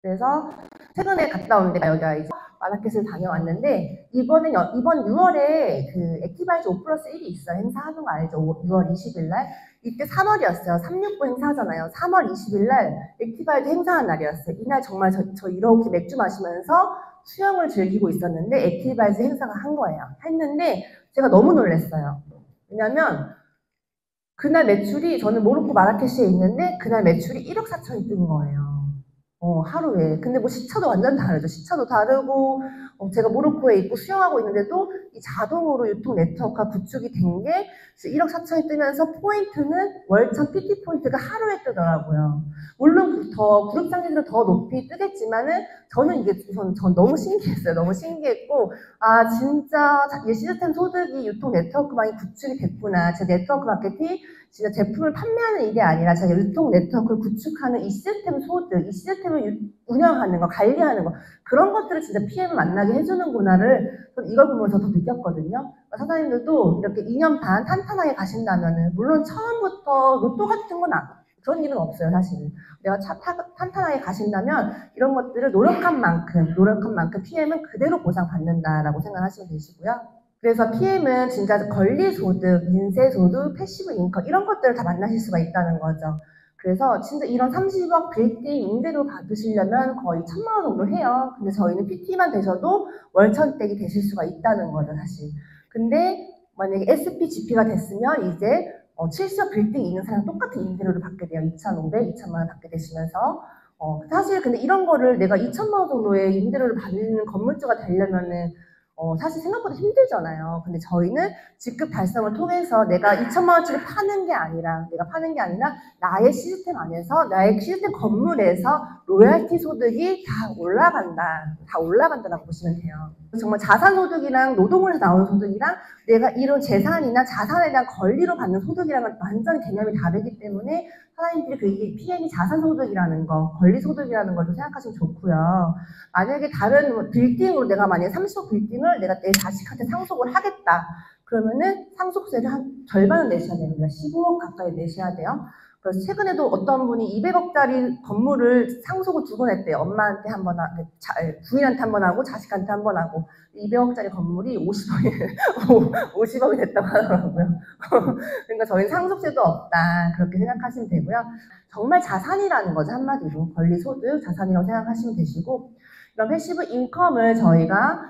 그래서 최근에 갔다 온 데가 여기가 이제 마라케스를 다녀왔는데 이번 6월에 그 액티바이즈 5+1이 있어요. 행사하는 거 알죠? 6월 20일 날. 이때 3월이었어요. 369 행사하잖아요. 3월 20일 날 액티바이즈 행사한 날이었어요. 이날 정말 저 이렇게 맥주 마시면서 수영을 즐기고 있었는데 액티바이즈 행사가 했는데 제가 너무 놀랐어요. 왜냐면 그날 매출이, 저는 모로코 마라케시에 있는데 그날 매출이 1억 4천이 뜬 거예요. 하루에. 근데 시차도 완전 다르죠. 시차도 다르고, 제가 모로코에 있고 수영하고 있는데도 이 자동으로 유통 네트워크가 구축이 된 게 1억 4천이 뜨면서 포인트는 월천 PT 포인트가 하루에 뜨더라고요. 물론 그룹 상위들은 더 높이 뜨겠지만은 저는 이게 전 너무 신기했어요. 너무 신기했고, 진짜 이 시스템 소득이 유통 네트워크만이 구축이 됐구나. 제 네트워크 마케팅, 진짜 제품을 판매하는 일이 아니라 제가 유통 네트워크를 구축하는 이 시스템 소득, 이 시스템을 운영하는 거, 관리하는 거, 그런 것들을 진짜 PM을 만나게 해주는구나를 이걸 보면서 더 느꼈거든요. 사장님들도 이렇게 2년 반 탄탄하게 가신다면은, 물론 처음부터 로또 같은 건 그런 일은 없어요, 사실은. 내가 탄탄하게 가신다면 이런 것들을 노력한 만큼 PM은 그대로 보상받는다라고 생각하시면 되시고요. 그래서 PM은 진짜 권리소득, 인세소득, 패시브 인컴 이런 것들을 다 만나실 수가 있다는 거죠. 그래서 진짜 이런 30억 빌딩 임대료 받으시려면 거의 1,000만 원 정도 해요. 근데 저희는 PT만 되셔도 월천댁이 되실 수가 있다는 거죠, 사실. 근데 만약에 SP, GP가 됐으면 이제 70억 빌딩 있는 사람 똑같은 임대료를 받게 돼요. 2,500, 2,000만 원 받게 되시면서. 사실 근데 이런 거를 내가 2,000만 원 정도의 임대료를 받는 건물주가 되려면은 사실 생각보다 힘들잖아요. 근데 저희는 직급 달성을 통해서 내가 2,000만 원짜리 파는 게 아니라 나의 시스템 안에서, 나의 시스템 건물에서 로열티 소득이 다 올라간다라고 보시면 돼요. 정말 자산소득이랑 노동을 해서 나오는 소득이랑 내가 이런 재산이나 자산에 대한 권리로 받는 소득이랑은 완전히 개념이 다르기 때문에 사장님들이 그게 PM이 자산소득이라는 거, 권리소득이라는 걸 좀 생각하시면 좋고요. 만약에 다른 뭐 빌딩으로 내가 만약에 30억 빌딩을 내가 내 자식한테 상속을 하겠다. 그러면은 상속세를 한 절반은 내셔야 됩니다. 15억 가까이 내셔야 돼요. 그래서 최근에도 어떤 분이 200억짜리 건물을 상속을 2번 했대요. 엄마한테 한 번, 부인한테 한 번 하고 자식한테 한 번 하고 200억짜리 건물이 50억이 됐다고 하더라고요. 그러니까 저희는 상속세도 없다 그렇게 생각하시면 되고요. 정말 자산이라는 거죠. 한마디로 권리소득 자산이라고 생각하시면 되시고 이런 패시브 인컴을 저희가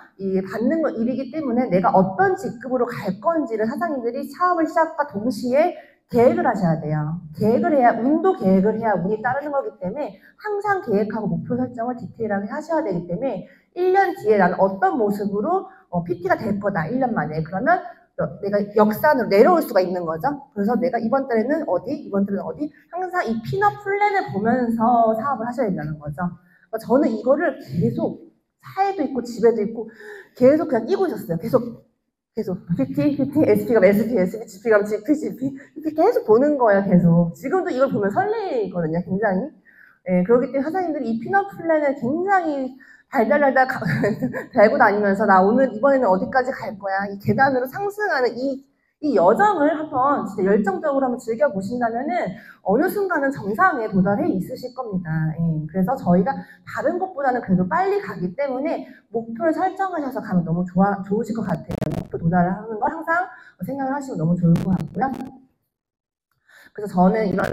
받는 거 일이기 때문에 내가 어떤 직급으로 갈 건지를 사장님들이 사업을 시작과 동시에 계획을 하셔야 돼요. 계획을 해야, 운도 계획을 해야 운이 따르는 거기 때문에 항상 계획하고 목표 설정을 디테일하게 하셔야 되기 때문에 1년 뒤에 나는 어떤 모습으로 PT가 될 거다. 1년 만에. 그러면 내가 역산으로 내려올 수가 있는 거죠. 그래서 내가 이번 달에는 어디, 이번 달에는 어디 항상 이 피넛 플랜을 보면서 사업을 하셔야 된다는 거죠. 그러니까 저는 이거를 계속 사회도 있고 집에도 있고 계속 그냥 끼고 있었어요. 계속 PT, SP가 SP, GP가 GP 계속 보는 거예요, 계속. 지금도 이걸 보면 설레거든요, 굉장히. 예, 그렇기 때문에 사장님들이 이 피넛 플랜을 굉장히 달달달달 달고 다니면서 나 오늘 이번에는 어디까지 갈 거야. 이 계단으로 상승하는 이 여정을 한번 진짜 열정적으로 한번 즐겨보신다면은 어느 순간은 정상에 도달해 있으실 겁니다. 예, 그래서 저희가 다른 것보다는 그래도 빨리 가기 때문에 목표를 설정하셔서 가면 너무 좋으실 것 같아요. 목표 도달을 하는 걸 항상 생각을 하시면 너무 좋을 것 같고요. 그래서 저는 이런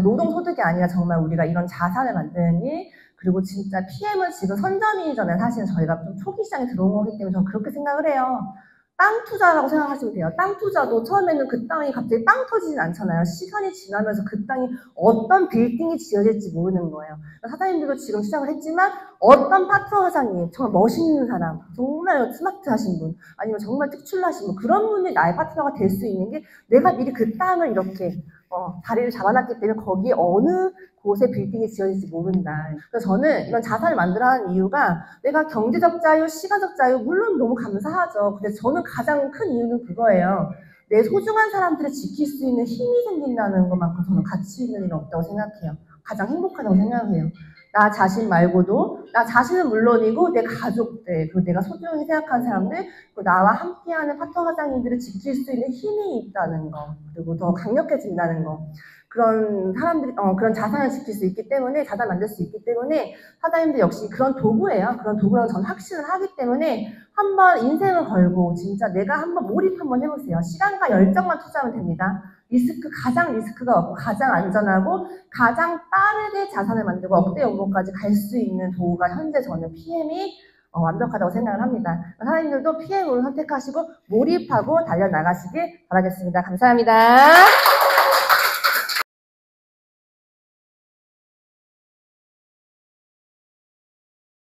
노동소득이 아니라 정말 우리가 이런 자산을 만드는 일, 그리고 진짜 PM은 지금 선점이잖아요. 사실은 저희가 좀 초기 시장에 들어온 거기 때문에 저는 그렇게 생각을 해요. 땅 투자라고 생각하시면 돼요. 땅 투자도 처음에는 그 땅이 갑자기 빵 터지진 않잖아요. 시간이 지나면서 그 땅이 어떤 빌딩이 지어질지 모르는 거예요. 사장님들도 지금 시작을 했지만 어떤 파트너 사장님, 정말 멋있는 사람, 정말 스마트하신 분, 아니면 정말 특출나신 분, 그런 분이 나의 파트너가 될 수 있는 게 내가 미리 그 땅을 이렇게 자리를 잡아놨기 때문에 거기에 어느 곳에 빌딩이 지어질지 모른다. 그래서 저는 이런 자산을 만들어가는 이유가 내가 경제적 자유, 시간적 자유 물론 너무 감사하죠. 근데 저는 가장 큰 이유는 그거예요. 내 소중한 사람들을 지킬 수 있는 힘이 생긴다는 것만큼 저는 가치 있는 일은 없다고 생각해요. 가장 행복하다고 생각해요. 나 자신 말고도 나 자신은 물론이고 내 가족들, 그리고 내가 소중히 생각하는 사람들, 그리고 나와 함께하는 파트너 사장님들을 지킬 수 있는 힘이 있다는 거, 그리고 더 강력해진다는 거. 그런 사람들이 그런 자산을 지킬 수 있기 때문에, 자산을 만들 수 있기 때문에 사장님들 역시 그런 도구예요. 그런 도구라고 저는 확신을 하기 때문에 한번 인생을 걸고 진짜 내가 한번 몰입 한번 해보세요. 시간과 열정만 투자하면 됩니다. 가장 리스크가 없고 가장 안전하고 가장 빠르게 자산을 만들고 억대 연봉까지 갈 수 있는 도구가 현재 저는 PM이 완벽하다고 생각을 합니다. 사장님들도 PM으로 선택하시고 몰입하고 달려나가시길 바라겠습니다. 감사합니다.